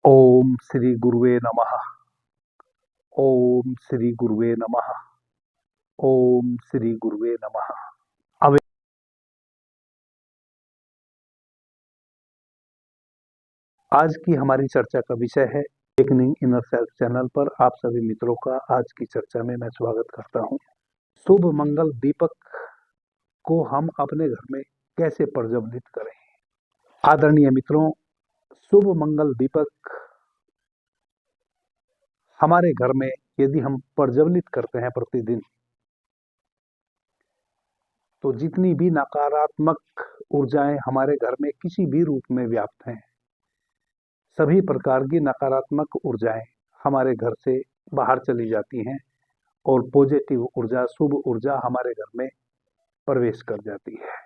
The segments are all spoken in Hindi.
ओम श्री गुरुवे नमः। ओम श्री गुरुवे नमः। ओम श्री गुरुवे नमः। अब आज की हमारी चर्चा का विषय है अवेकनिंग इनर सेल्फ। चैनल पर आप सभी मित्रों का आज की चर्चा में मैं स्वागत करता हूं। शुभ मंगल दीपक को हम अपने घर में कैसे प्रज्वलित करें। आदरणीय मित्रों, शुभ मंगल दीपक हमारे घर में यदि हम प्रज्वलित करते हैं प्रतिदिन, तो जितनी भी नकारात्मक ऊर्जाएं हमारे घर में किसी भी रूप में व्याप्त हैं, सभी प्रकार की नकारात्मक ऊर्जाएं हमारे घर से बाहर चली जाती हैं और पॉजिटिव ऊर्जा, शुभ ऊर्जा हमारे घर में प्रवेश कर जाती है।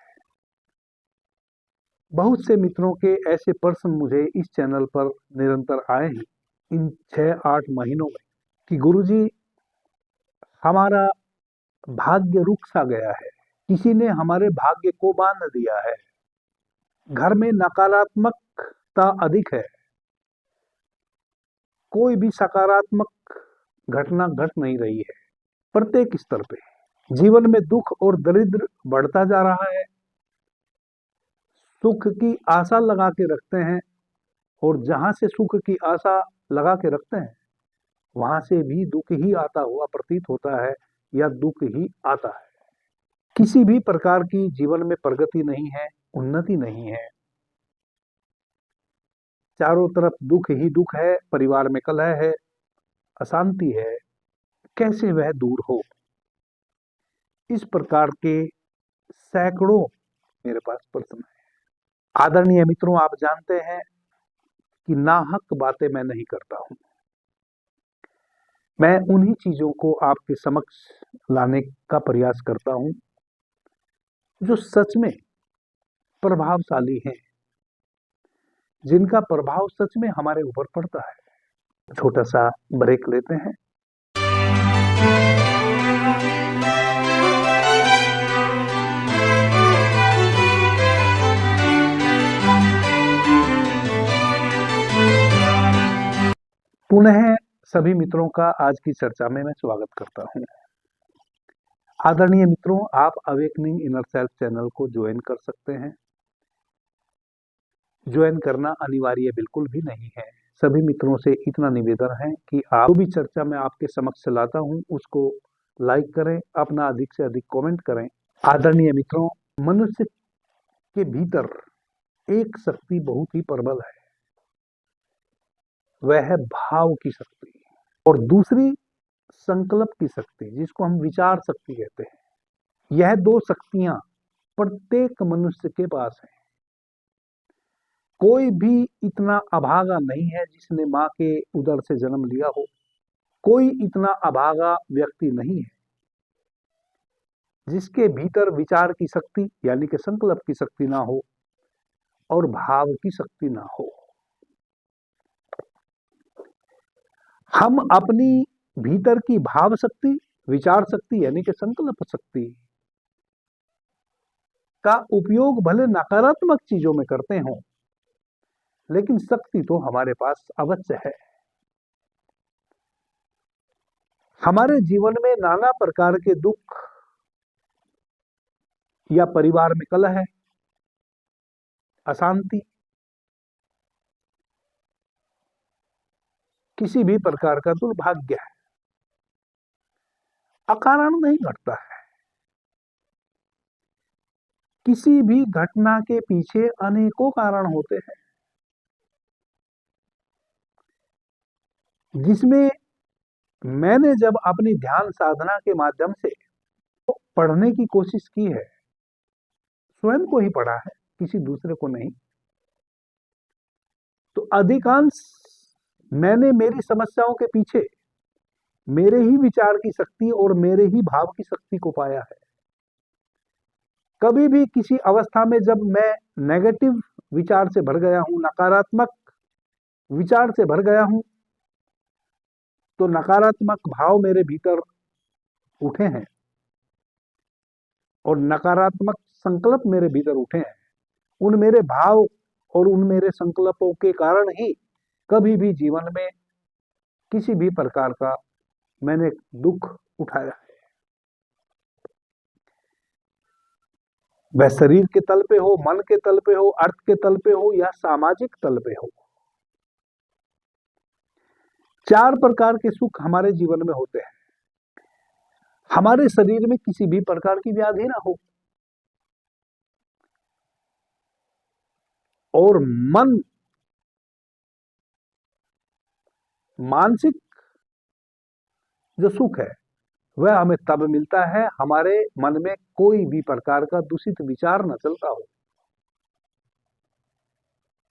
बहुत से मित्रों के ऐसे प्रश्न मुझे इस चैनल पर निरंतर आए हैं इन 6-8 महीनों में कि गुरुजी, हमारा भाग्य रुक सा गया है, किसी ने हमारे भाग्य को बांध दिया है, घर में नकारात्मकता अधिक है, कोई भी सकारात्मक घटना घट नहीं रही है। प्रत्येक स्तर पे जीवन में दुख और दरिद्र बढ़ता जा रहा है। सुख की आशा लगा के रखते हैं और जहां से सुख की आशा लगा के रखते हैं वहां से भी दुख ही आता हुआ प्रतीत होता है या दुख ही आता है। किसी भी प्रकार की जीवन में प्रगति नहीं है, उन्नति नहीं है, चारों तरफ दुख ही दुख है, परिवार में कलह है, अशांति है। कैसे वह दूर हो? इस प्रकार के सैकड़ों मेरे पास प्रश्न है। आदरणीय मित्रों, आप जानते हैं कि नाहक बातें मैं नहीं करता हूं। मैं उन्हीं चीजों को आपके समक्ष लाने का प्रयास करता हूं जो सच में प्रभावशाली हैं, जिनका प्रभाव सच में हमारे ऊपर पड़ता है। छोटा सा ब्रेक लेते हैं। पुनः सभी मित्रों का आज की चर्चा में मैं स्वागत करता हूं। आदरणीय मित्रों, आप अवेकनिंग इनर सेल्फ चैनल को ज्वाइन कर सकते हैं। ज्वाइन करना अनिवार्य बिल्कुल भी नहीं है। सभी मित्रों से इतना निवेदन है कि आप जो भी चर्चा मैं आपके समक्ष लाता हूं उसको लाइक करें, अपना अधिक से अधिक कमेंट करें। आदरणीय मित्रों, मनुष्य के भीतर एक शक्ति बहुत ही प्रबल है, वह है भाव की शक्ति, और दूसरी संकल्प की शक्ति, जिसको हम विचार शक्ति कहते हैं। यह दो शक्तियां प्रत्येक मनुष्य के पास है। कोई भी इतना अभागा नहीं है जिसने मां के उदर से जन्म लिया हो। कोई इतना अभागा व्यक्ति नहीं है जिसके भीतर विचार की शक्ति यानी कि संकल्प की शक्ति ना हो और भाव की शक्ति ना हो। हम अपनी भीतर की भाव शक्ति, विचार शक्ति यानी कि संकल्प शक्ति का उपयोग भले नकारात्मक चीजों में करते हो, लेकिन शक्ति तो हमारे पास अवश्य है। हमारे जीवन में नाना प्रकार के दुख या परिवार में कलह है, अशांति, किसी भी प्रकार का दुर्भाग्य है, अकारण नहीं घटता है। किसी भी घटना के पीछे अनेकों कारण होते हैं, जिसमें मैंने जब अपनी ध्यान साधना के माध्यम से पढ़ने की कोशिश की है, स्वयं को ही पढ़ा है, किसी दूसरे को नहीं, तो अधिकांश मैंने मेरी समस्याओं के पीछे मेरे ही विचार की शक्ति और मेरे ही भाव की शक्ति को पाया है। कभी भी किसी अवस्था में जब मैं नेगेटिव विचार से भर गया हूं, नकारात्मक विचार से भर गया हूं, तो नकारात्मक भाव मेरे भीतर उठे हैं और नकारात्मक संकल्प मेरे भीतर उठे हैं। उन मेरे भाव और उन मेरे संकल्पों के कारण ही कभी भी जीवन में किसी भी प्रकार का मैंने दुख उठाया है, वह शरीर के तल पे हो, मन के तल पे हो, अर्थ के तल पे हो या सामाजिक तल पे हो। 4 प्रकार के सुख हमारे जीवन में होते हैं। हमारे शरीर में किसी भी प्रकार की व्याधि ना हो, और मन मानसिक जो सुख है वह हमें तब मिलता है हमारे मन में कोई भी प्रकार का दूषित विचार न चलता हो।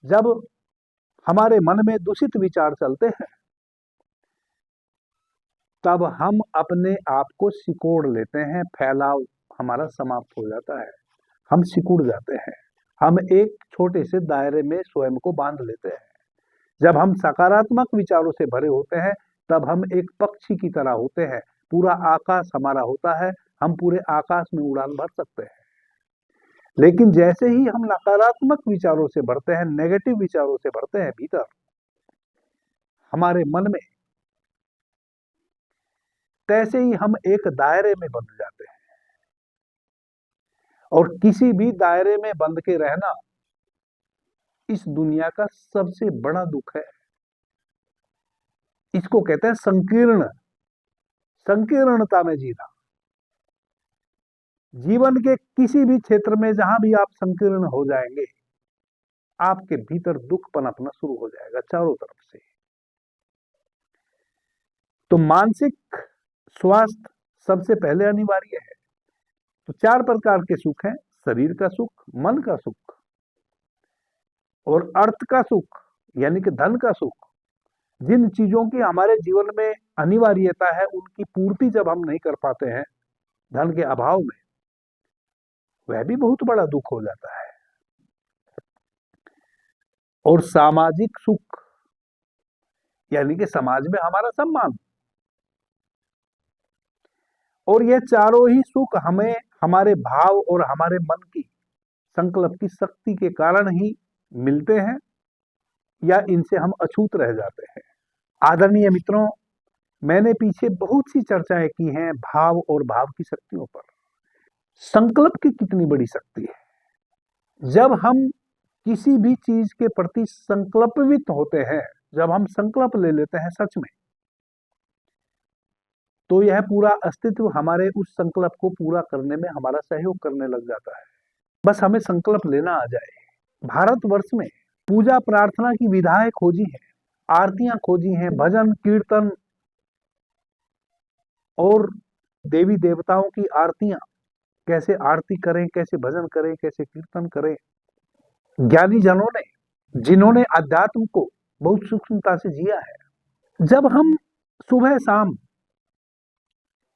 जब हमारे मन में दूषित विचार चलते हैं तब हम अपने आप को सिकोड़ लेते हैं, फैलाव हमारा समाप्त हो जाता है, हम सिकुड़ जाते हैं, हम एक छोटे से दायरे में स्वयं को बांध लेते हैं। जब हम सकारात्मक विचारों से भरे होते हैं तब हम एक पक्षी की तरह होते हैं, पूरा आकाश हमारा होता है, हम पूरे आकाश में उड़ान भर सकते हैं। लेकिन जैसे ही हम नकारात्मक विचारों से भरते हैं, नेगेटिव विचारों से भरते हैं भीतर हमारे मन में, तैसे ही हम एक दायरे में बंध जाते हैं। और किसी भी दायरे में बंध के रहना इस दुनिया का सबसे बड़ा दुख है। इसको कहते हैं संकीर्णता में जीना। जीवन के किसी भी क्षेत्र में जहां भी आप संकीर्ण हो जाएंगे, आपके भीतर दुख पनपना शुरू हो जाएगा चारों तरफ से। तो मानसिक स्वास्थ्य सबसे पहले अनिवार्य है। तो 4 प्रकार के सुख हैं, शरीर का सुख, मन का सुख और अर्थ का सुख यानी कि धन का सुख। जिन चीजों की हमारे जीवन में अनिवार्यता है उनकी पूर्ति जब हम नहीं कर पाते हैं धन के अभाव में, वह भी बहुत बड़ा दुख हो जाता है। और सामाजिक सुख यानी कि समाज में हमारा सम्मान। और यह चारों ही सुख हमें हमारे भाव और हमारे मन की संकल्प की शक्ति के कारण ही मिलते हैं या इनसे हम अछूत रह जाते हैं। आदरणीय मित्रों, मैंने पीछे बहुत सी चर्चाएं की हैं भाव और भाव की शक्तियों पर। संकल्प की कितनी बड़ी शक्ति है। जब हम किसी भी चीज के प्रति संकल्पित होते हैं, जब हम संकल्प ले लेते हैं सच में, तो यह पूरा अस्तित्व हमारे उस संकल्प को पूरा करने में हमारा सहयोग करने लग जाता है। बस हमें संकल्प लेना आ जाए। भारतवर्ष में पूजा प्रार्थना की विधाएं खोजी हैं, आरतियां खोजी हैं, भजन कीर्तन और देवी देवताओं की आरतियां, कैसे आरती करें, कैसे भजन करें, कैसे कीर्तन करें। ज्ञानी जनों ने, जिन्होंने अध्यात्म को बहुत सूक्ष्मता से जिया है, जब हम सुबह शाम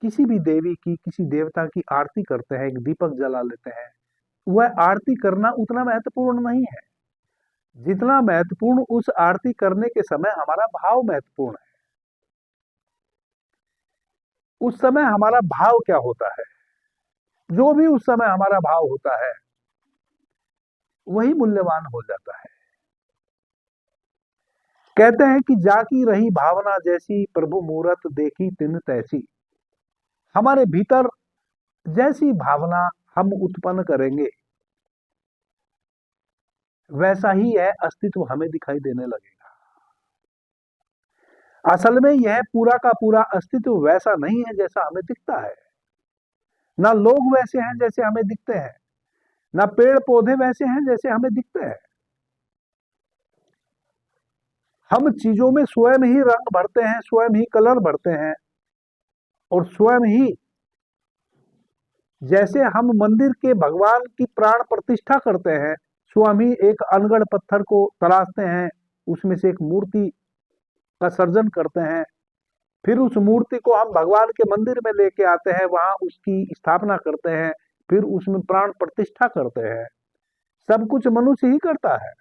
किसी भी देवी की, किसी देवता की आरती करते हैं, एक दीपक जला लेते हैं, वह आरती करना उतना महत्वपूर्ण नहीं है जितना महत्वपूर्ण उस आरती करने के समय हमारा भाव महत्वपूर्ण है। उस समय हमारा भाव क्या होता है, जो भी उस समय हमारा भाव होता है वही मूल्यवान हो जाता है। कहते हैं कि जाकी रही भावना जैसी, प्रभु मूरत देखी तिन तैसी। हमारे भीतर जैसी भावना हम उत्पन्न करेंगे वैसा ही यह अस्तित्व हमें दिखाई देने लगेगा। असल में यह पूरा का पूरा अस्तित्व वैसा नहीं है जैसा हमें दिखता है। ना लोग वैसे हैं जैसे हमें दिखते हैं, ना पेड़ पौधे वैसे हैं जैसे हमें दिखते हैं। हम चीजों में स्वयं ही रंग भरते हैं, स्वयं ही कलर भरते हैं, और स्वयं ही, जैसे हम मंदिर के भगवान की प्राण प्रतिष्ठा करते हैं, स्वयं ही एक अनगढ़ पत्थर को तराशते हैं, उसमें से एक मूर्ति का सर्जन करते हैं, फिर उस मूर्ति को हम भगवान के मंदिर में लेके आते हैं, वहां उसकी स्थापना करते हैं, फिर उसमें प्राण प्रतिष्ठा करते हैं। सब कुछ मनुष्य ही करता है।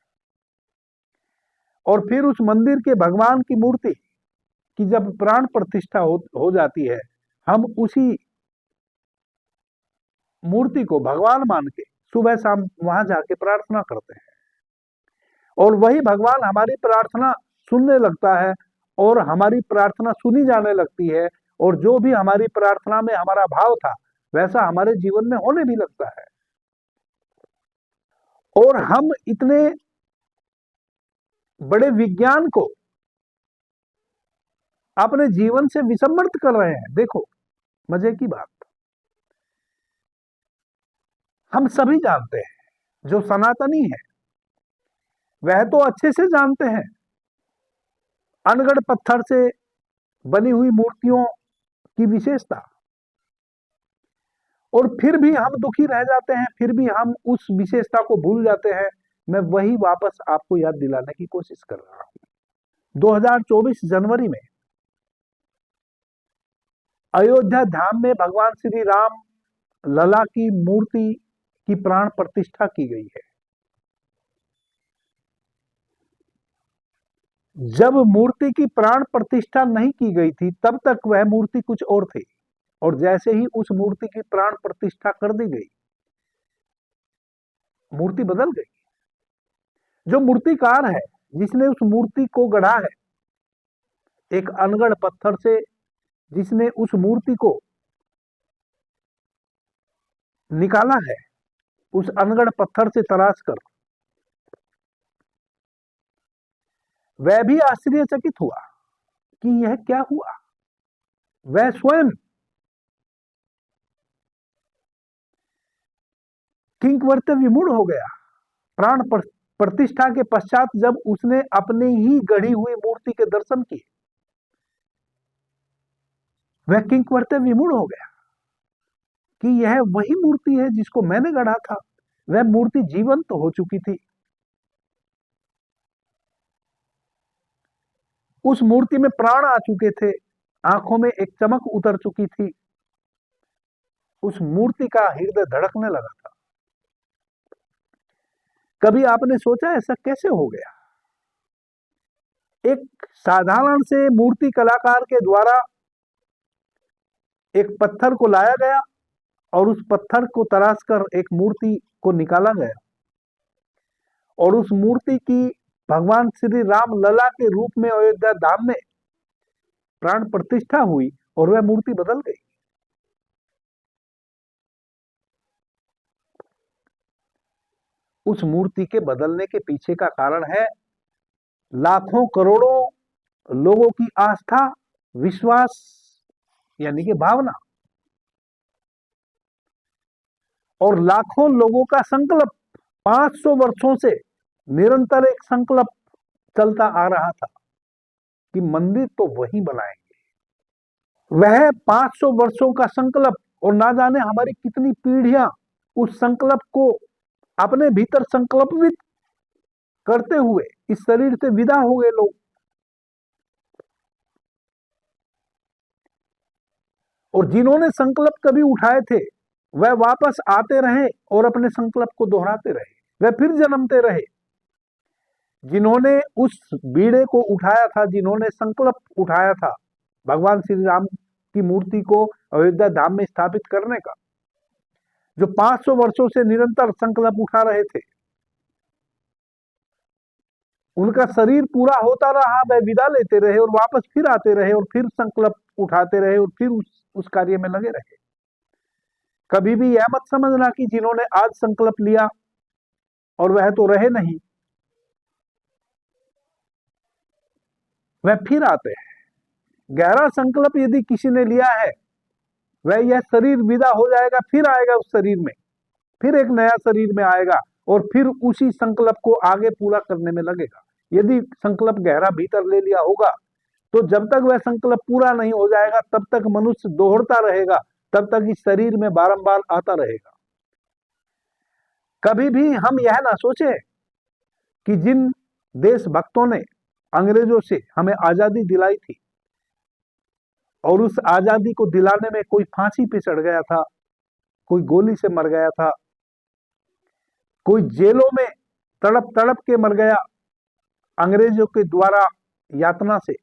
और फिर उस मंदिर के भगवान की मूर्ति की जब प्राण प्रतिष्ठा हो जाती है, हम उसी मूर्ति को भगवान मान के सुबह शाम वहां जाके प्रार्थना करते हैं, और वही भगवान हमारी प्रार्थना सुनने लगता है और हमारी प्रार्थना सुनी जाने लगती है, और जो भी हमारी प्रार्थना में हमारा भाव था वैसा हमारे जीवन में होने भी लगता है। और हम इतने बड़े विज्ञान को अपने जीवन से विस्मृत कर रहे हैं। देखो मजे की बात, हम सभी जानते हैं, जो सनातनी है वह तो अच्छे से जानते हैं अनगढ़ पत्थर से बनी हुई मूर्तियों की विशेषता, और फिर भी हम दुखी रह जाते हैं, फिर भी हम उस विशेषता को भूल जाते हैं। मैं वही वापस आपको याद दिलाने की कोशिश कर रहा हूं। 2024 जनवरी में अयोध्या धाम में भगवान श्री राम लला की मूर्ति की प्राण प्रतिष्ठा की गई है। जब मूर्ति की प्राण प्रतिष्ठा नहीं की गई थी तब तक वह मूर्ति कुछ और थी, और जैसे ही उस मूर्ति की प्राण प्रतिष्ठा कर दी गई मूर्ति बदल गई। जो मूर्तिकार है जिसने उस मूर्ति को गढ़ा है, एक अनगढ़ पत्थर से जिसने उस मूर्ति को निकाला है, उस अनगढ़ पत्थर से तराश कर, वह भी आश्चर्यचकित हुआ कि यह क्या हुआ। वह स्वयं किंकवर्त्य विमूढ़ हो गया। प्राण प्रतिष्ठा के पश्चात जब उसने अपने ही गढ़ी हुई मूर्ति के दर्शन किए, वह किंकवर्त्य विमूढ़ हो गया कि यह वही मूर्ति है जिसको मैंने गढ़ा था। वह मूर्ति जीवंत तो हो चुकी थी। उस मूर्ति में प्राण आ चुके थे, आंखों में एक चमक उतर चुकी थी। उस मूर्ति का हृदय धड़कने लगा था। कभी आपने सोचा ऐसा कैसे हो गया? एक साधारण से मूर्ति कलाकार के द्वारा एक पत्थर को लाया गया और उस पत्थर को तराश कर एक मूर्ति को निकाला गया, और उस मूर्ति की भगवान श्री राम लला के रूप में अयोध्या धाम में प्राण प्रतिष्ठा हुई और वह मूर्ति बदल गई। उस मूर्ति के बदलने के पीछे का कारण है लाखों करोड़ों लोगों की आस्था, विश्वास यानी कि भावना, और लाखों लोगों का संकल्प। 500 वर्षों से निरंतर एक संकल्प चलता आ रहा था कि मंदिर तो वही बनाएंगे। वह 500 वर्षों का संकल्प, और ना जाने हमारी कितनी पीढ़ियां उस संकल्प को अपने भीतर संकल्पित करते हुए इस शरीर से विदा हो गए लोग। और जिन्होंने संकल्प कभी उठाए थे वह वापस आते रहे और अपने संकल्प को दोहराते रहे, वह फिर जन्मते रहे। जिन्होंने उस बीड़े को उठाया था, जिन्होंने संकल्प उठाया था भगवान श्री राम की मूर्ति को अयोध्या धाम में स्थापित करने का, जो 500 वर्षों से निरंतर संकल्प उठा रहे थे, उनका शरीर पूरा होता रहा, वह विदा लेते रहे और वापस फिर आते रहे और फिर संकल्प उठाते रहे और फिर उस कार्य में लगे रहे। कभी भी यह मत समझना कि जिन्होंने आज संकल्प लिया और वह तो रहे नहीं, वह फिर आते हैं। गहरा संकल्प यदि किसी ने लिया है, वह यह शरीर विदा हो जाएगा, फिर आएगा उस शरीर में, फिर एक नया शरीर में आएगा और फिर उसी संकल्प को आगे पूरा करने में लगेगा। यदि संकल्प गहरा भीतर ले लिया होगा तो जब तक वह संकल्प पूरा नहीं हो जाएगा तब तक मनुष्य दोहरता रहेगा, तब तक इस शरीर में बारंबार आता रहेगा। कभी भी हम यह ना सोचे कि जिन देशभक्तों ने अंग्रेजों से हमें आजादी दिलाई थी और उस आजादी को दिलाने में कोई फांसी पे चढ़ गया था, कोई गोली से मर गया था, कोई जेलों में तड़प तड़प के मर गया अंग्रेजों के द्वारा यातना से,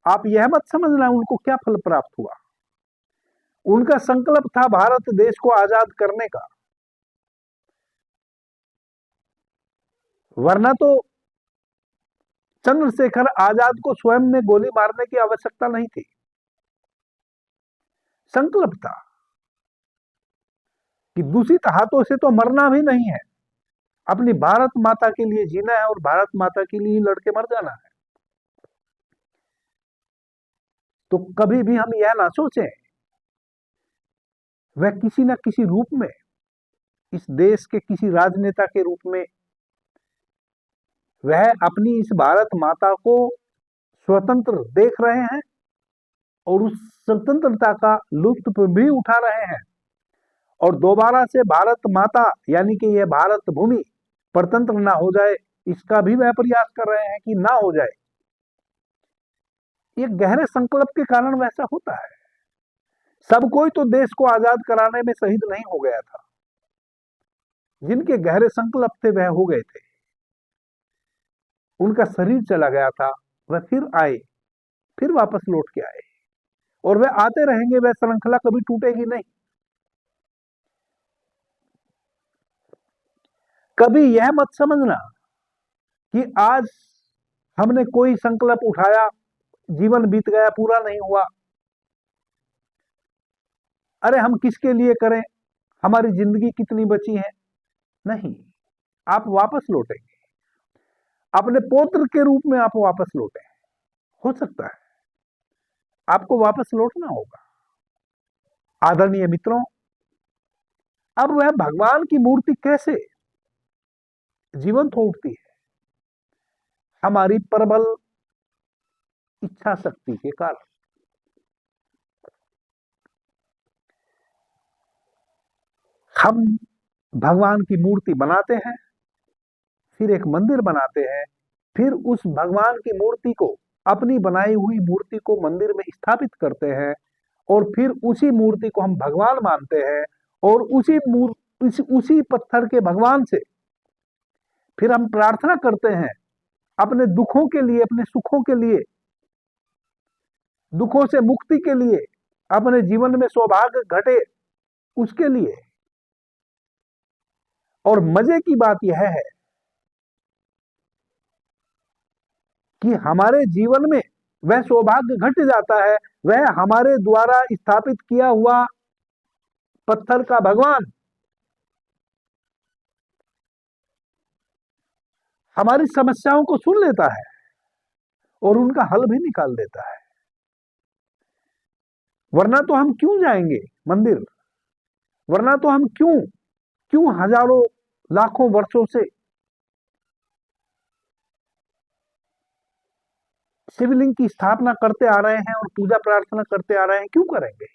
आप यह मत समझना उनको क्या फल प्राप्त हुआ। उनका संकल्प था भारत देश को आजाद करने का, वरना तो चंद्रशेखर आजाद को स्वयं में गोली मारने की आवश्यकता नहीं थी, संकल्प था कि दूषित हाथों से तो मरना भी नहीं है, अपनी भारत माता के लिए जीना है और भारत माता के लिए लड़के मर जाना है। तो कभी भी हम यह ना सोचें वह किसी न किसी रूप में, इस देश के किसी राजनेता के रूप में, वह अपनी इस भारत माता को स्वतंत्र देख रहे हैं और उस स्वतंत्रता का लुत्फ भी उठा रहे हैं और दोबारा से भारत माता यानी कि यह भारत भूमि परतंत्र ना हो जाए, इसका भी वह प्रयास कर रहे हैं कि ना हो जाए। ये गहरे संकल्प के कारण वैसा होता है। सब कोई तो देश को आजाद कराने में शहीद नहीं हो गया था, जिनके गहरे संकल्प थे वह हो गए थे, उनका शरीर चला गया था, वह फिर आए, फिर वापस लौट के आए और वह आते रहेंगे, वह श्रृंखला कभी टूटेगी नहीं। कभी यह मत समझना कि आज हमने कोई संकल्प उठाया, जीवन बीत गया, पूरा नहीं हुआ, अरे हम किसके लिए करें, हमारी जिंदगी कितनी बची है। नहीं, आप वापस लौटेंगे, अपने पौत्र के रूप में आप वापस लौटे। हो सकता है आपको वापस लौटना होगा। आदरणीय मित्रों, अब वह भगवान की मूर्ति कैसे जीवंत हो उठती है? हमारी प्रबल इच्छा शक्ति के कारण। हम भगवान की मूर्ति बनाते हैं, फिर एक मंदिर बनाते हैं, फिर उस भगवान की मूर्ति को, अपनी बनाई हुई मूर्ति को मंदिर में स्थापित करते हैं और फिर उसी मूर्ति को हम भगवान मानते हैं और उसी पत्थर के भगवान से फिर हम प्रार्थना करते हैं अपने दुखों के लिए, अपने सुखों के लिए, दुखों से मुक्ति के लिए, अपने जीवन में सौभाग्य घटे उसके लिए। और मजे की बात यह है कि हमारे जीवन में वह सौभाग्य घट जाता है, वह हमारे द्वारा स्थापित किया हुआ पत्थर का भगवान हमारी समस्याओं को सुन लेता है और उनका हल भी निकाल देता है। वरना तो हम क्यों जाएंगे मंदिर, वरना तो हम क्यों हजारों लाखों वर्षों से शिवलिंग की स्थापना करते आ रहे हैं और पूजा प्रार्थना करते आ रहे हैं, क्यों करेंगे?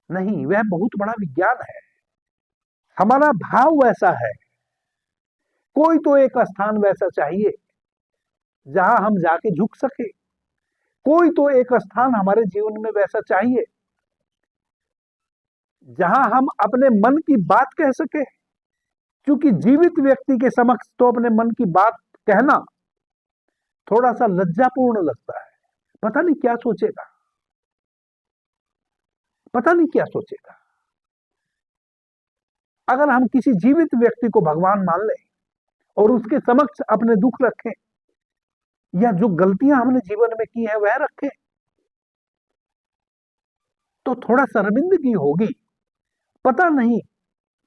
नहीं, वह बहुत बड़ा विज्ञान है। हमारा भाव वैसा है। कोई तो एक स्थान वैसा चाहिए जहां हम जाके झुक सके, कोई तो एक स्थान हमारे जीवन में वैसा चाहिए जहां हम अपने मन की बात कह सके, क्योंकि जीवित व्यक्ति के समक्ष तो अपने मन की बात कहना थोड़ा सा लज्जापूर्ण लगता है। पता नहीं क्या सोचेगा, पता नहीं क्या सोचेगा। अगर हम किसी जीवित व्यक्ति को भगवान मान लें और उसके समक्ष अपने दुख रखें या जो गलतियां हमने जीवन में की है वह रखें, तो थोड़ा शर्मिंदगी होगी। पता नहीं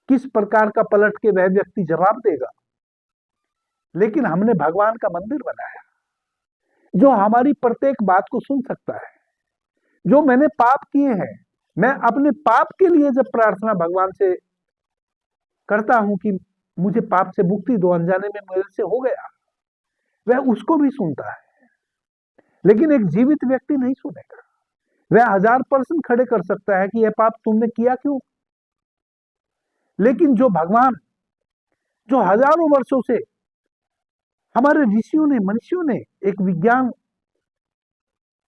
किस प्रकार का पलट के वह व्यक्ति जवाब देगा, लेकिन हमने भगवान का मंदिर बनाया जो हमारी प्रत्येक बात को सुन सकता है। जो मैंने पाप किए हैं, मैं अपने पाप के लिए जब प्रार्थना भगवान से करता हूं कि मुझे पाप से मुक्ति दो, अनजाने में मेरे से हो गया, वह उसको भी सुनता है। लेकिन एक जीवित व्यक्ति नहीं सुनेगा। वह 1000% खड़े कर सकता है कि यह पाप तुमने किया क्यों, लेकिन जो भगवान, जो हजारों वर्षों से हमारे ऋषियों ने, मनुष्यों ने एक विज्ञान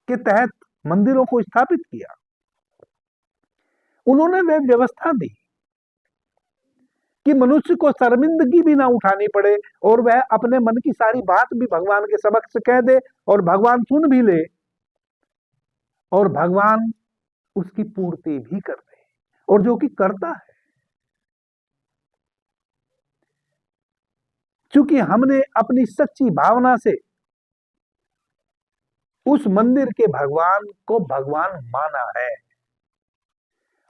के तहत मंदिरों को स्थापित किया, उन्होंने वह व्यवस्था दी कि मनुष्य को शर्मिंदगी भी ना उठानी पड़े और वह अपने मन की सारी बात भी भगवान के समक्ष कह दे और भगवान सुन भी ले और भगवान उसकी पूर्ति भी कर दे, और जो कि करता है। क्योंकि हमने अपनी सच्ची भावना से उस मंदिर के भगवान को भगवान माना है।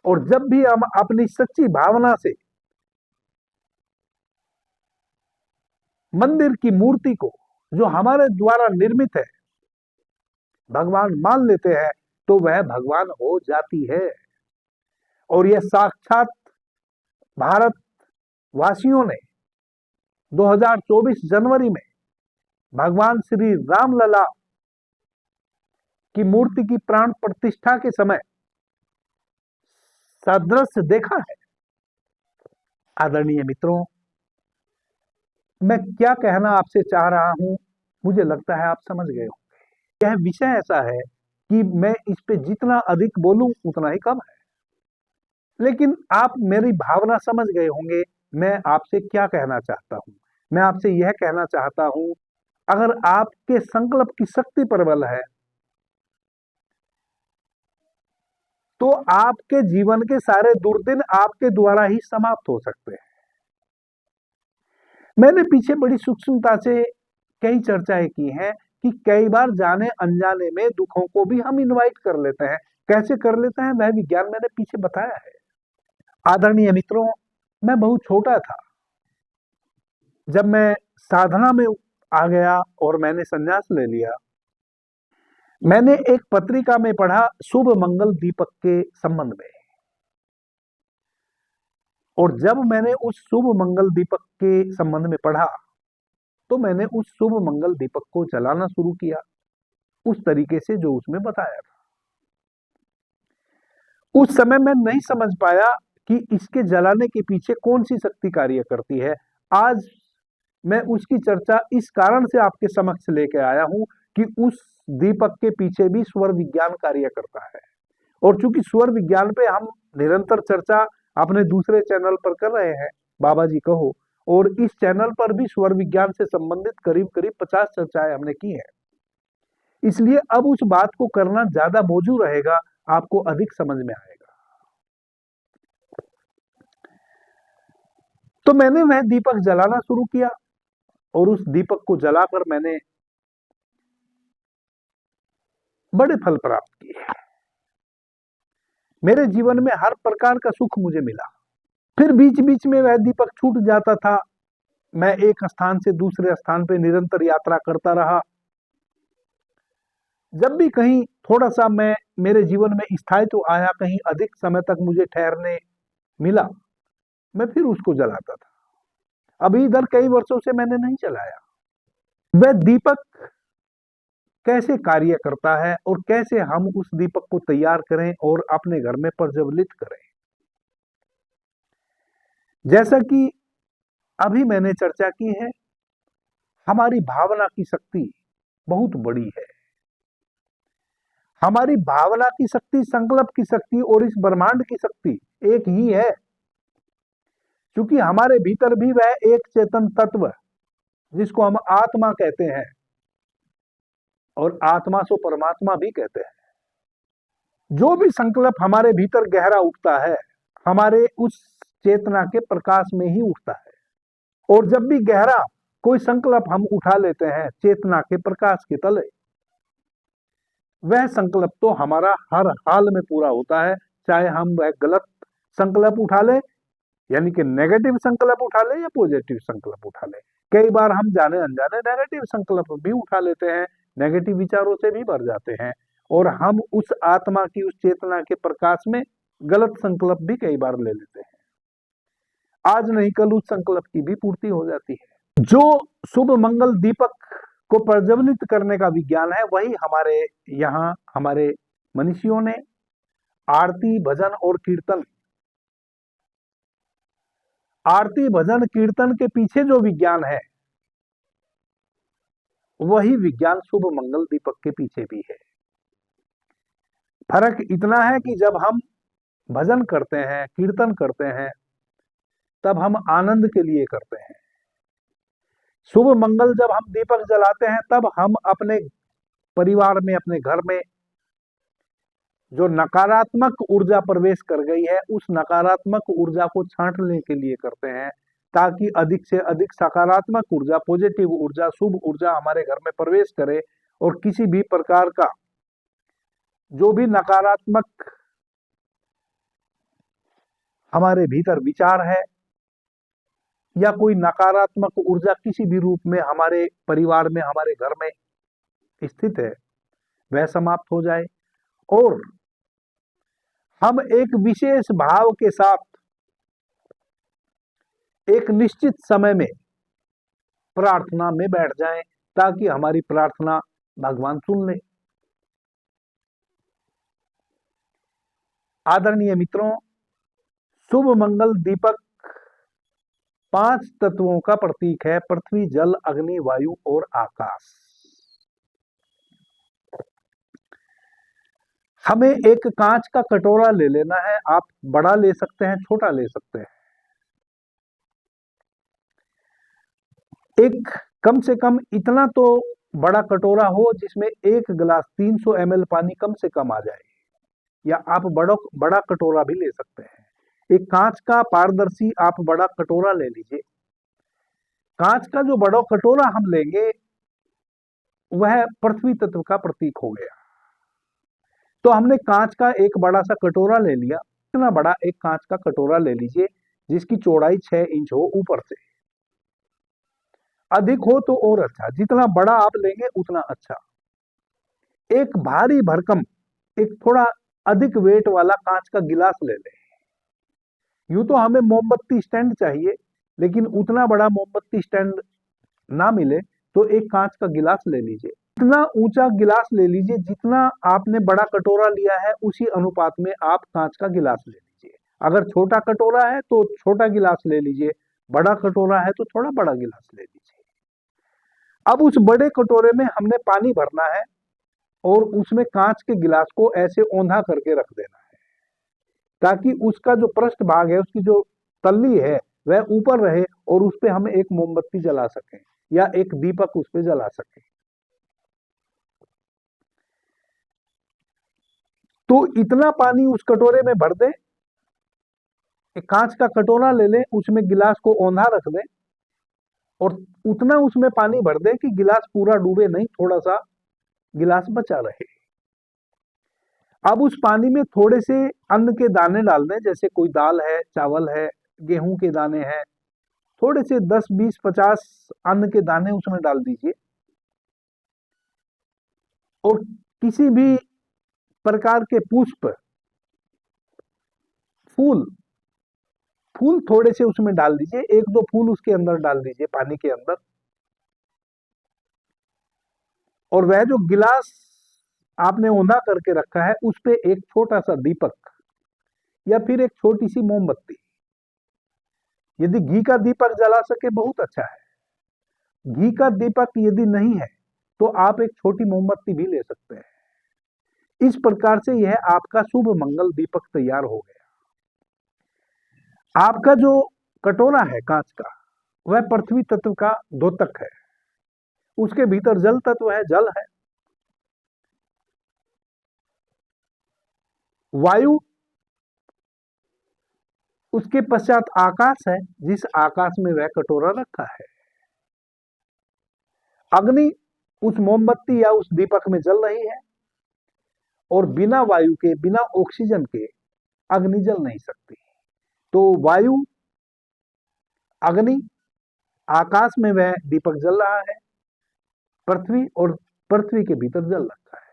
और जब भी हम अपनी सच्ची भावना से मंदिर की मूर्ति को, जो हमारे द्वारा निर्मित है, भगवान मान लेते हैं, तो वह भगवान हो जाती है। और यह साक्षात भारत वासियों ने 2024 जनवरी में भगवान श्री रामलला की मूर्ति की प्राण प्रतिष्ठा के समय सदृश देखा है। आदरणीय मित्रों, मैं क्या कहना आपसे चाह रहा हूं, मुझे लगता है आप समझ गए हो। यह विषय ऐसा है कि मैं इस पे जितना अधिक बोलूं उतना ही कम है, लेकिन आप मेरी भावना समझ गए होंगे मैं आपसे क्या कहना चाहता हूं। मैं आपसे यह कहना चाहता हूं, अगर आपके संकल्प की शक्ति प्रबल है तो आपके जीवन के सारे दुर्दिन आपके द्वारा ही समाप्त हो सकते हैं। मैंने पीछे बड़ी सूक्ष्मता से कई चर्चाएं की हैं कि कई बार जाने अनजाने में दुखों को भी हम इनवाइट कर लेते हैं। कैसे कर लेते हैं वह विज्ञान मैंने पीछे बताया है। आदरणीय मित्रों, मैं बहुत छोटा था जब मैं साधना में आ गया और मैंने संन्यास ले लिया। मैंने एक पत्रिका में पढ़ा शुभ मंगल दीपक के संबंध में, और जब मैंने उस शुभ मंगल दीपक के संबंध में पढ़ा तो मैंने उस शुभ मंगल दीपक को जलाना शुरू किया उस तरीके से जो उसमें बताया था। उस समय मैं नहीं समझ पाया कि इसके जलाने के पीछे कौन सी शक्ति कार्य करती है। आज मैं उसकी चर्चा इस कारण से आपके समक्ष लेके आया हूं कि उस दीपक के पीछे भी स्वर विज्ञान कार्य करता है। और चूंकि स्वर विज्ञान पे हम निरंतर चर्चा अपने दूसरे चैनल पर कर रहे हैं, बाबा जी कहो, और इस चैनल पर भी स्वर विज्ञान से संबंधित करीब करीब 50 चर्चाएं हमने की हैं, इसलिए अब उस बात को करना ज्यादा मौजूद रहेगा, आपको अधिक समझ में आएगा। तो मैंने वह दीपक जलाना शुरू किया और उस दीपक को जलाकर मैंने बड़े फल प्राप्त किए। मेरे जीवन में हर प्रकार का सुख मुझे मिला। फिर बीच बीच में वह दीपक छूट जाता था। मैं एक स्थान से दूसरे स्थान पे निरंतर यात्रा करता रहा। जब भी कहीं थोड़ा सा मेरे जीवन में स्थायित्व आया, कहीं अधिक समय तक मुझे ठहरने मिला, मैं फिर उसको जलाता था। अभी इधर कई वर्षों से मैंने नहीं जलाया। वह दीपक कैसे कार्य करता है और कैसे हम उस दीपक को तैयार करें और अपने घर में प्रज्वलित करें, जैसा कि अभी मैंने चर्चा की है, हमारी भावना की शक्ति बहुत बड़ी है। हमारी भावना की शक्ति, संकल्प की शक्ति और इस ब्रह्मांड की शक्ति एक ही है, क्योंकि हमारे भीतर भी वह एक चेतन तत्व जिसको हम आत्मा कहते हैं, और आत्मा सो परमात्मा भी कहते हैं, जो भी संकल्प हमारे भीतर गहरा उठता है हमारे उस चेतना के प्रकाश में ही उठता है। और जब भी गहरा कोई संकल्प हम उठा लेते हैं चेतना के प्रकाश के तले, वह संकल्प तो हमारा हर हाल में पूरा होता है, चाहे हम वह गलत संकल्प उठा ले, यानी कि नेगेटिव संकल्प उठा ले, या पॉजिटिव संकल्प उठा ले। कई बार हम जाने अनजाने नेगेटिव संकल्प भी उठा लेते हैं, नेगेटिव विचारों से भी भर जाते हैं, और हम उस आत्मा की, उस चेतना के प्रकाश में गलत संकल्प भी कई बार ले लेते हैं। आज नहीं कल उस संकल्प की भी पूर्ति हो जाती है। जो शुभ मंगल दीपक को प्रज्वलित करने का विज्ञान है, वही हमारे यहाँ हमारे मनीषियों ने आरती, भजन और कीर्तन, आरती भजन कीर्तन के पीछे जो विज्ञान है वही विज्ञान शुभ मंगल दीपक के पीछे भी है। फर्क इतना है कि जब हम भजन करते हैं, कीर्तन करते हैं, तब हम आनंद के लिए करते हैं। शुभ मंगल जब हम दीपक जलाते हैं तब हम अपने परिवार में, अपने घर में जो नकारात्मक ऊर्जा प्रवेश कर गई है उस नकारात्मक ऊर्जा को छांटने के लिए करते हैं, ताकि अधिक से अधिक सकारात्मक ऊर्जा, पॉजिटिव ऊर्जा, शुभ ऊर्जा हमारे घर में प्रवेश करे और किसी भी प्रकार का जो भी नकारात्मक हमारे भीतर विचार है या कोई नकारात्मक ऊर्जा किसी भी रूप में हमारे परिवार में, हमारे घर में स्थित है, वह समाप्त हो जाए और हम एक विशेष भाव के साथ एक निश्चित समय में प्रार्थना में बैठ जाएं ताकि हमारी प्रार्थना भगवान सुन ले। आदरणीय मित्रों, शुभ मंगल दीपक 5 तत्वों का प्रतीक है, पृथ्वी, जल, अग्नि, वायु और आकाश। हमें एक कांच का कटोरा ले लेना है, आप बड़ा ले सकते हैं, छोटा ले सकते हैं। एक कम से कम इतना तो बड़ा कटोरा हो जिसमें एक गिलास 300 ml पानी कम से कम आ जाए, या आप बड़ा कटोरा भी ले सकते हैं। एक कांच का पारदर्शी आप बड़ा कटोरा ले लीजिए। कांच का जो बड़ा कटोरा हम लेंगे वह पृथ्वी तत्व का प्रतीक हो गया। तो हमने कांच का एक बड़ा सा कटोरा ले लिया। इतना बड़ा एक कांच का कटोरा ले लीजिए जिसकी चौड़ाई 6 इंच हो ऊपर से, अधिक हो तो और अच्छा, जितना बड़ा आप लेंगे उतना अच्छा। एक भारी भरकम, एक थोड़ा अधिक वेट वाला कांच का गिलास ले लें। यूं तो हमें मोमबत्ती स्टैंड चाहिए, लेकिन उतना बड़ा मोमबत्ती स्टैंड ना मिले तो एक कांच का गिलास ले लीजिए। इतना ऊंचा गिलास ले लीजिए जितना आपने बड़ा कटोरा लिया है उसी अनुपात में आप कांच का गिलास ले लीजिए। अगर छोटा कटोरा है तो छोटा गिलास ले लीजिए, बड़ा कटोरा है तो थोड़ा बड़ा गिलास ले लीजिए। अब उस बड़े कटोरे में हमने पानी भरना है और उसमें कांच के गिलास को ऐसे औंधा करके रख देना है ताकि उसका जो पृष्ठ भाग है, उसकी जो तल्ली है वह ऊपर रहे और उस पे हम एक मोमबत्ती जला सकें या एक दीपक उस पे जला सकें। तो इतना पानी उस कटोरे में भर दें, कांच का कटोरा ले लें, उसमें गिलास को औंधा रख दें और उतना उसमें पानी भर दें कि गिलास पूरा डूबे नहीं, थोड़ा सा गिलास बचा रहे। अब उस पानी में थोड़े से अन्न के दाने डाल दें, जैसे कोई दाल है, चावल है, गेहूं के दाने हैं, थोड़े से 10, 20, 50 अन्न के दाने उसमें डाल दीजिए और किसी भी प्रकार के पुष्प, फूल थोड़े से उसमें डाल दीजिए, 1-2 फूल उसके अंदर डाल दीजिए पानी के अंदर। और वह जो गिलास आपने औंधा करके रखा है उस पे एक छोटा सा दीपक या फिर एक छोटी सी मोमबत्ती, यदि घी का दीपक जला सके बहुत अच्छा है। घी का दीपक यदि नहीं है तो आप एक छोटी मोमबत्ती भी ले सकते हैं। इस प्रकार से यह आपका शुभ मंगल दीपक तैयार हो गया। आपका जो कटोरा है कांच का वह पृथ्वी तत्व का द्योतक है, उसके भीतर जल तत्व है, जल है। वायु, उसके पश्चात आकाश है, जिस आकाश में वह कटोरा रखा है। अग्नि उस मोमबत्ती या उस दीपक में जल रही है और बिना वायु के, बिना ऑक्सीजन के अग्नि जल नहीं सकती। तो वायु, अग्नि, आकाश में वह दीपक जल रहा है, पृथ्वी और पृथ्वी के भीतर जल रखा है।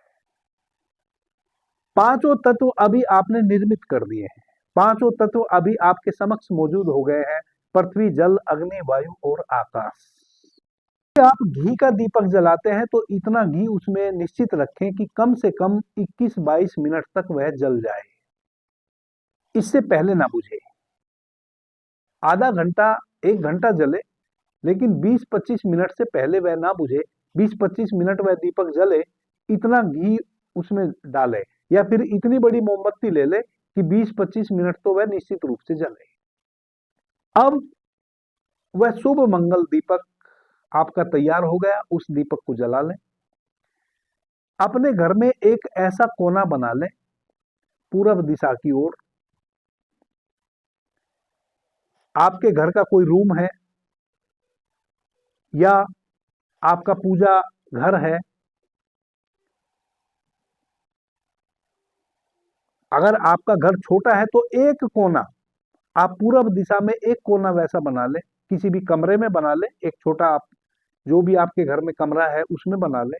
पांचों तत्व अभी आपने निर्मित कर दिए हैं, पांचों तत्व अभी आपके समक्ष मौजूद हो गए हैं, पृथ्वी, जल, अग्नि, वायु और आकाश। आप घी का दीपक जलाते हैं तो इतना घी उसमें निश्चित रखें कि कम से कम 21-22 मिनट तक वह जल जाए, इससे पहले ना बुझे। आधा घंटा, 1 घंटा जले, लेकिन 20-25 मिनट से पहले वह ना बुझे। 20-25 मिनट वह दीपक जले, इतना घी उसमें डाले या फिर इतनी बड़ी मोमबत्ती ले ले कि 20-25 मिनट तो वह निश्चित रूप से जले। अब वह शुभ मंगल दीपक आपका तैयार हो गया, उस दीपक को जला लें। अपने घर में एक ऐसा कोना बना लें पूर्व दिशा की ओर, आपके घर का कोई रूम है या आपका पूजा घर है, अगर आपका घर छोटा है तो एक कोना आप पूरब दिशा में एक कोना वैसा बना ले, किसी भी कमरे में बना ले, एक छोटा आप जो भी आपके घर में कमरा है उसमें बना ले,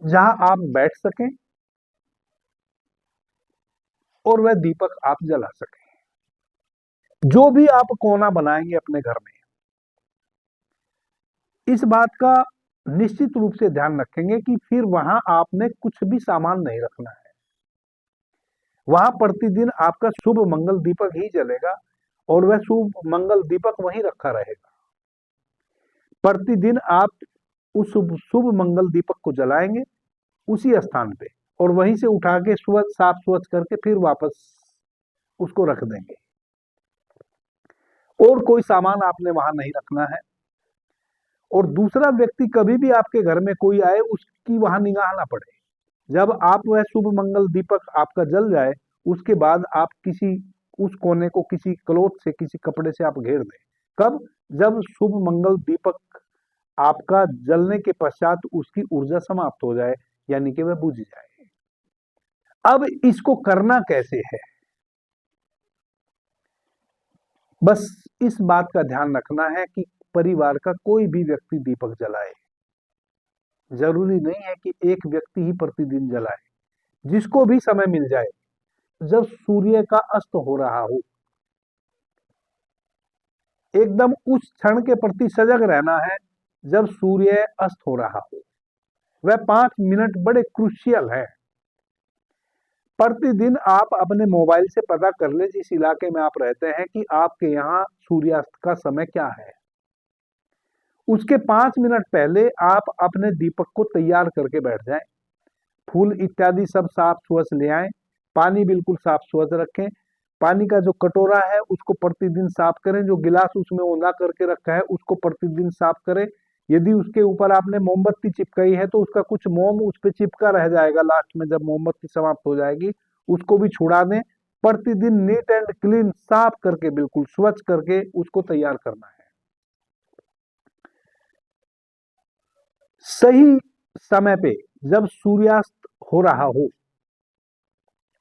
जहां आप बैठ सकें और वह दीपक आप जला सकें। जो भी आप कोना बनाएंगे अपने घर में, इस बात का निश्चित रूप से ध्यान रखेंगे कि फिर वहां आपने कुछ भी सामान नहीं रखना है। वहां प्रतिदिन आपका शुभ मंगल दीपक ही जलेगा और वह शुभ मंगल दीपक वहीं रखा रहेगा। प्रतिदिन आप उस शुभ मंगल दीपक को जलाएंगे उसी स्थान पे और वहीं से उठा के साफ स्वच्छ करके फिर वापस उसको रख देंगे। और कोई सामान आपने वहां नहीं रखना है। और दूसरा व्यक्ति कभी भी आपके घर में कोई आए उसकी वहां निगाह ना पड़े। जब आप वह शुभ मंगल दीपक आपका जल जाए उसके बाद आप किसी उस कोने को किसी क्लॉथ से, किसी कपड़े से आप घेर दें। कब? जब शुभ मंगल दीपक आपका जलने के पश्चात उसकी ऊर्जा समाप्त हो जाए, यानी कि वह बुझ जाए। अब इसको करना कैसे है, बस इस बात का ध्यान रखना है कि परिवार का कोई भी व्यक्ति दीपक जलाए। जरूरी नहीं है कि एक व्यक्ति ही प्रतिदिन जलाए, जिसको भी समय मिल जाए, जब सूर्य का अस्त हो रहा हो, एकदम उस क्षण के प्रति सजग रहना है जब सूर्य अस्त हो रहा हो। वह 5 मिनट बड़े क्रूशियल है। प्रतिदिन आप अपने मोबाइल से पता कर ले जिस इलाके में आप रहते हैं कि आपके यहाँ सूर्यास्त का समय क्या है। उसके 5 मिनट पहले आप अपने दीपक को तैयार करके बैठ जाएं। फूल इत्यादि सब साफ स्वच्छ ले आएं। पानी बिल्कुल साफ स्वच्छ रखें। पानी का जो कटोरा है उसको प्रतिदिन साफ करें। जो गिलास उसमें ओंधा करके रखा है उसको प्रतिदिन साफ करें। यदि उसके ऊपर आपने मोमबत्ती चिपकाई है तो उसका कुछ मोम उस पर चिपका रह जाएगा, लास्ट में जब मोमबत्ती समाप्त हो जाएगी उसको भी छुड़ा दें। प्रतिदिन नीट एंड क्लीन साफ करके, बिल्कुल स्वच्छ करके उसको तैयार करना है। सही समय पे जब सूर्यास्त हो रहा हो,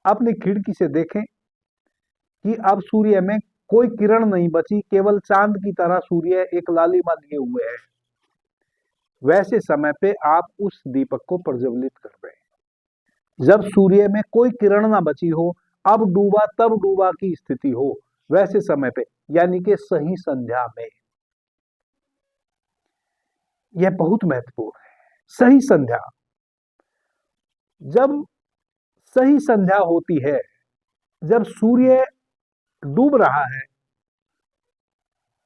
अपनी खिड़की से देखें कि अब सूर्य में कोई किरण नहीं बची, केवल चांद की तरह सूर्य एक लालिमा लिए हुए है। वैसे समय पे आप उस दीपक को प्रज्वलित कर रहे हैं। जब सूर्य में कोई किरण ना बची हो, अब डूबा तब डूबा की स्थिति हो, वैसे समय पे, यानी कि सही संध्या में। यह बहुत महत्वपूर्ण है। सही संध्या, जब सही संध्या होती है, जब सूर्य डूब रहा है,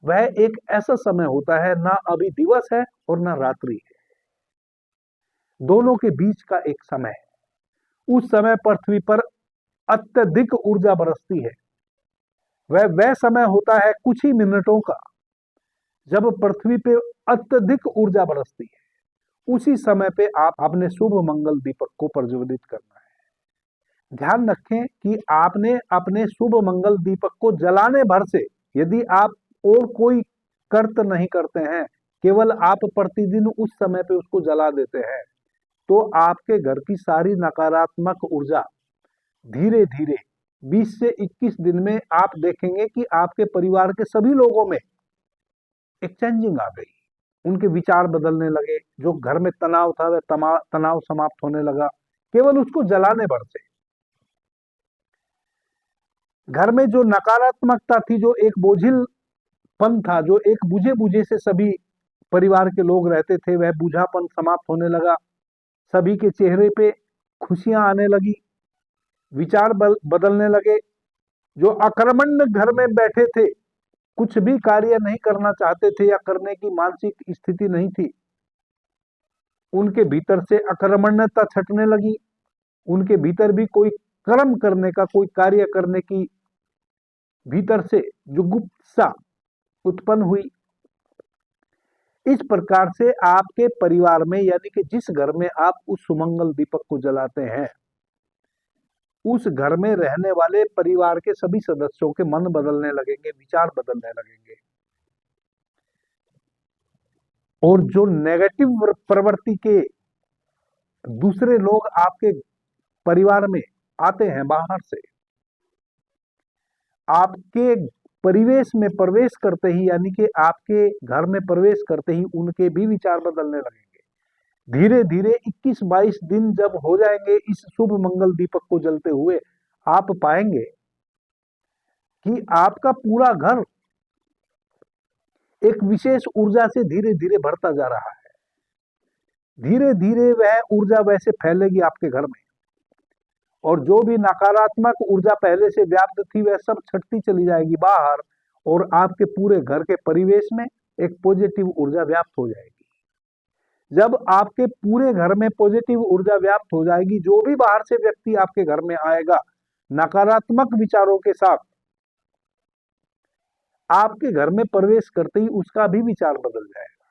वह एक ऐसा समय होता है, ना अभी दिवस है और ना रात्रि है, दोनों के बीच का एक समय है। उस समय पृथ्वी पर अत्यधिक ऊर्जा बरसती है। वह समय होता है कुछ ही मिनटों का, जब पृथ्वी पे अत्यधिक ऊर्जा बरसती है। उसी समय पे आप अपने शुभ मंगल दीपक को प्रज्वलित करना है। ध्यान रखें कि आपने अपने शुभ मंगल दीपक को जलाने भर से, यदि आप और कोई कर्त नहीं करते हैं, केवल आप प्रतिदिन उस समय पे उसको जला देते हैं, तो आपके घर की सारी नकारात्मक ऊर्जा धीरे धीरे 20 से 21 दिन में आप देखेंगे कि आपके परिवार के सभी लोगों में एक चेंजिंग आ गई। उनके विचार बदलने लगे। जो घर में तनाव था वह तनाव समाप्त होने लगा, केवल उसको जलाने भर से। घर में जो नकारात्मकता थी, जो एक बोझिलपन था, जो एक बुझे बुझे से सभी परिवार के लोग रहते थे, वह बुझापन समाप्त होने लगा। सभी के चेहरे पे खुशियां आने लगी, विचार बदलने लगे। जो अकर्मण्य घर में बैठे थे, कुछ भी कार्य नहीं करना चाहते थे या करने की मानसिक स्थिति नहीं थी, उनके भीतर से अकर्मण्यता छटने लगी। उनके भीतर भी कोई कर्म करने का, कोई कार्य करने की भीतर से जो गुप्तता उत्पन्न हुई। इस प्रकार से आपके परिवार में, यानी कि जिस घर में आप उस सुमंगल दीपक को जलाते हैं, उस घर में रहने वाले परिवार के सभी सदस्यों के मन बदलने लगेंगे, विचार बदलने लगेंगे, और जो नेगेटिव प्रवृत्ति के दूसरे लोग आपके परिवार में आते हैं बाहर से, आपके परिवेश में प्रवेश करते ही, यानी कि आपके घर में प्रवेश करते ही उनके भी विचार बदलने लगेंगे। धीरे धीरे 21-22 दिन जब हो जाएंगे इस शुभ मंगल दीपक को जलते हुए, आप पाएंगे कि आपका पूरा घर एक विशेष ऊर्जा से धीरे धीरे बढ़ता जा रहा है। धीरे धीरे वह ऊर्जा वैसे फैलेगी आपके घर में, और जो भी नकारात्मक ऊर्जा पहले से व्याप्त थी वह सब छटती चली जाएगी बाहर, और आपके पूरे घर के परिवेश में एक पॉजिटिव ऊर्जा व्याप्त हो जाएगी। जब आपके पूरे घर में पॉजिटिव ऊर्जा व्याप्त हो जाएगी, जो भी बाहर से व्यक्ति आपके घर में आएगा नकारात्मक विचारों के साथ, आपके घर में प्रवेश करते ही उसका भी विचार बदल जाएगा।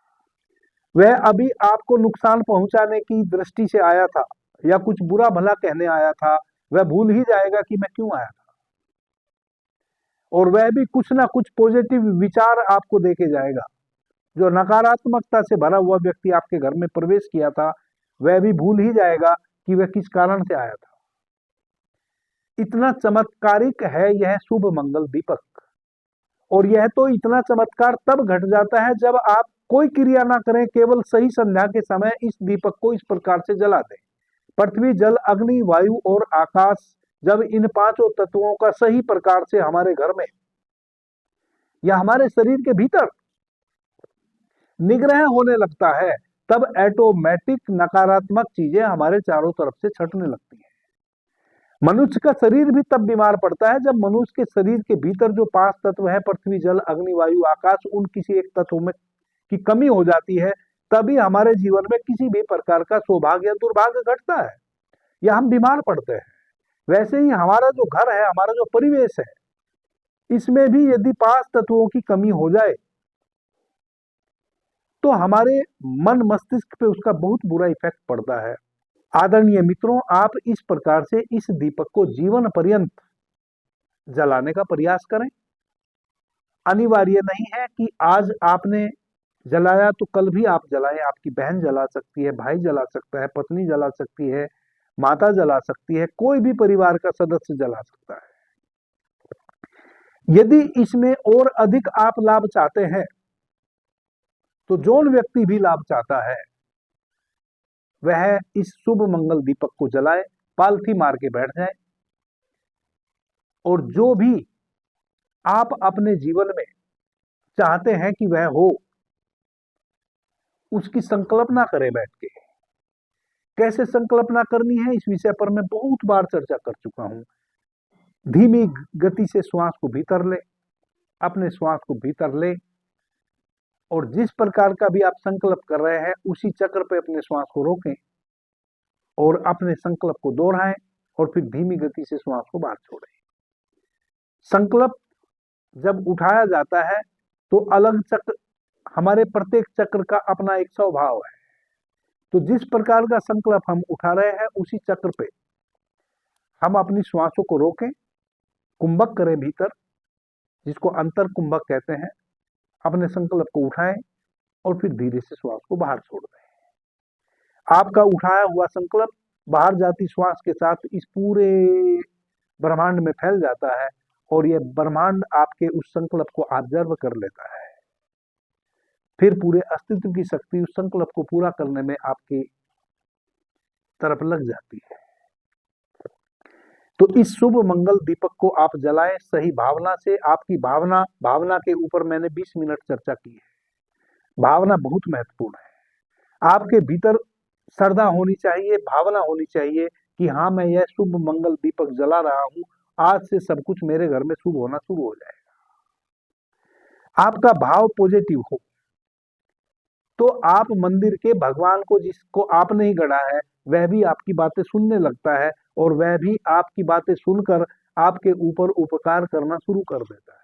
वह अभी आपको नुकसान पहुंचाने की दृष्टि से आया था या कुछ बुरा भला कहने आया था, वह भूल ही जाएगा कि मैं क्यों आया था, और वह भी कुछ ना कुछ पॉजिटिव विचार आपको देके जाएगा। जो नकारात्मकता से भरा हुआ व्यक्ति आपके घर में प्रवेश किया था, वह भी भूल ही जाएगा कि वह किस कारण से आया था। इतना चमत्कारिक है यह शुभ मंगल दीपक, और यह तो इतना चमत्कार तब घट जाता है जब आप कोई क्रिया ना करें, केवल सही संध्या के समय इस दीपक को इस प्रकार से जला दें। पृथ्वी, जल, अग्नि, वायु और आकाश, जब इन पांचों तत्वों का सही प्रकार से हमारे घर में या हमारे शरीर के भीतर निग्रह होने लगता है, तब ऑटोमेटिक नकारात्मक चीजें हमारे चारों तरफ से छटने लगती हैं। मनुष्य का शरीर भी तब बीमार पड़ता है जब मनुष्य के शरीर के भीतर जो 5 तत्व है, पृथ्वी, जल, अग्नि, वायु, आकाश, उन किसी एक तत्व में की कमी हो जाती है, तभी हमारे जीवन में किसी भी प्रकार का सौभाग्य या दुर्भाग्य घटता है, या हम बीमार पड़ते हैं। वैसे ही हमारा जो घर है, हमारा जो परिवेश है, इसमें भी यदि 5 तत्वों की कमी हो जाए तो हमारे मन मस्तिष्क पे उसका बहुत बुरा इफेक्ट पड़ता है। आदरणीय मित्रों, आप इस प्रकार से इस दीपक को जीवन पर्यंत जलाने का प्रयास करें। अनिवार्य नहीं है कि आज आपने जलाया तो कल भी आप जलाएं। आपकी बहन जला सकती है, भाई जला सकता है, पत्नी जला सकती है, माता जला सकती है, कोई भी परिवार का सदस्य जला सकता है। यदि इसमें और अधिक आप लाभ चाहते हैं तो जो व्यक्ति भी लाभ चाहता है वह इस शुभ मंगल दीपक को जलाए, पालथी मार के बैठ जाए, और जो भी आप अपने जीवन में चाहते हैं कि वह हो, उसकी संकल्पना करें बैठ के। कैसे संकल्पना करनी है, इस विषय पर मैं बहुत बार चर्चा कर चुका हूं। धीमी गति से श्वास को भीतर ले, अपने श्वास को भीतर ले, और जिस प्रकार का भी आप संकल्प कर रहे हैं उसी चक्र पे अपने श्वास को रोकें और अपने संकल्प को दोहराएं, और फिर धीमी गति से श्वास को बाहर छोड़ें। संकल्प जब उठाया जाता है तो अलग चक्र, हमारे प्रत्येक चक्र का अपना एक स्वभाव है। तो जिस प्रकार का संकल्प हम उठा रहे हैं उसी चक्र पे हम अपनी श्वासों को रोकें, कुंभक करें भीतर, जिसको अंतर कुंभक कहते हैं। अपने संकल्प को उठाएं और फिर धीरे से श्वास को बाहर छोड़ दें। आपका उठाया हुआ संकल्प बाहर जाती श्वास के साथ इस पूरे ब्रह्मांड में फैल जाता है, और यह ब्रह्मांड आपके उस संकल्प को ऑब्जर्व कर लेता है। फिर पूरे अस्तित्व की शक्ति उस संकल्प को पूरा करने में आपकी तरफ लग जाती है। तो इस शुभ मंगल दीपक को आप जलाएं सही भावना से। आपकी भावना के ऊपर मैंने 20 मिनट चर्चा की है। भावना बहुत महत्वपूर्ण है। आपके भीतर श्रद्धा होनी चाहिए, भावना होनी चाहिए कि हाँ, मैं यह शुभ मंगल दीपक जला रहा हूं, आज से सब कुछ मेरे घर में शुभ होना शुरू हो जाएगा। आपका भाव पॉजिटिव हो तो आप मंदिर के भगवान को, जिसको आपने ही गढ़ा है, वह भी आपकी बातें सुनने लगता है, और वह भी आपकी बातें सुनकर आपके ऊपर उपकार करना शुरू कर देता है।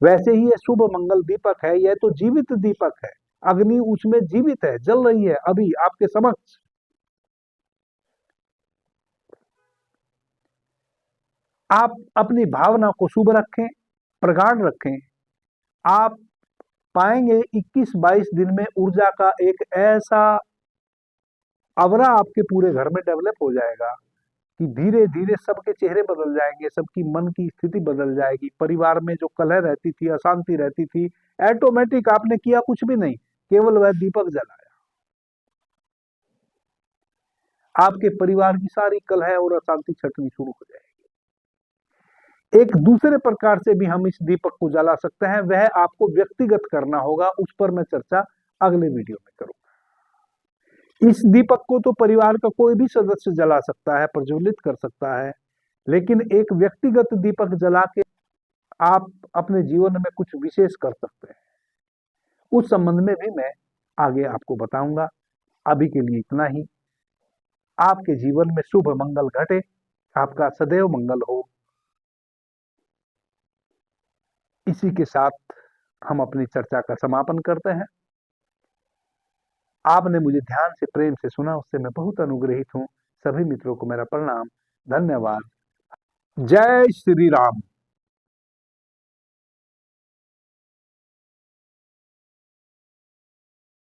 वैसे ही यह शुभ मंगल दीपक है, यह तो जीवित दीपक है। अग्नि उसमें जीवित है, जल रही है अभी आपके समक्ष। आप अपनी भावना को शुभ रखें, प्रगाढ़ रखें। आप पाएंगे 21-22 दिन में ऊर्जा का एक ऐसा अवरा आपके पूरे घर में डेवलप हो जाएगा कि धीरे धीरे सबके चेहरे बदल जाएंगे, सबकी मन की स्थिति बदल जाएगी। परिवार में जो कलह रहती थी, अशांति रहती थी, ऑटोमेटिक आपने किया कुछ भी नहीं, केवल वह दीपक जलाया, आपके परिवार की सारी कलह और अशांति छटनी शुरू हो जाएगी। एक दूसरे प्रकार से भी हम इस दीपक को जला सकते हैं, वह आपको व्यक्तिगत करना होगा, उस पर मैं चर्चा अगले वीडियो में करूंगा। इस दीपक को तो परिवार का कोई भी सदस्य जला सकता है, प्रज्वलित कर सकता है, लेकिन एक व्यक्तिगत दीपक जला के आप अपने जीवन में कुछ विशेष कर सकते हैं। उस संबंध में भी मैं आगे आपको बताऊंगा। अभी के लिए इतना ही। आपके जीवन में शुभ मंगल घटे, आपका सदैव मंगल हो। इसी के साथ हम अपनी चर्चा का समापन करते हैं। आपने मुझे ध्यान से, प्रेम से सुना, उससे मैं बहुत अनुग्रहित हूं। सभी मित्रों को मेरा प्रणाम, धन्यवाद। जय श्री राम।